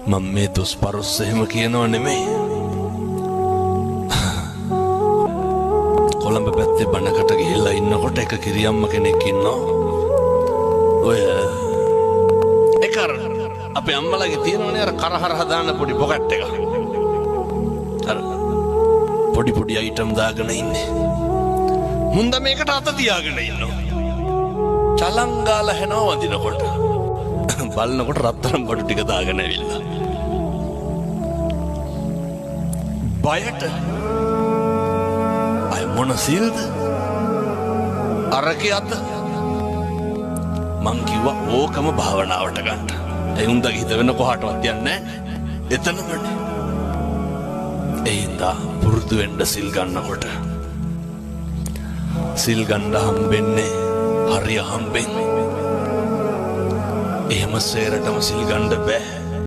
මම මේ දුස්පරොස් එහෙම කියනව නෙමෙයි. කොළඹ පැත්තේ බණකට ගිහිල්ලා ඉන්නකොට එක කිරියම්ම කෙනෙක් ඉන්නවා. ඔය ඒක අපේ අම්මලාගේ තියෙනවනේ අර කරහර හදාන්න පොඩි පොකට් එක. අර පොඩි පොඩි අයිටම් දාගෙන ඉන්නේ. මුන්ද මේකට අත තියාගෙන ඉන්නවා. චලං ගාලා හැනවා වදිනකොට. බලනකොට රත්තරන් බඩු ටික දාගෙන ඇවිල්ලා. බයට අය මොන සීල්ද? අරකේ අත. මං කිව්වා ඕකම භාවනාවට ගන්න. ඒ උන්දගේ හිත වෙන කොහාටවත් යන්නේ නැහැ. එතනමනේ. ඒඳා පුරුදු වෙන්න සිල් ගන්නකොට. සිල් ගන්න හම්බෙන්නේ හරිය හම්බෙන්නේ. එහෙම සේරටම සිල් ගන්න බෑ.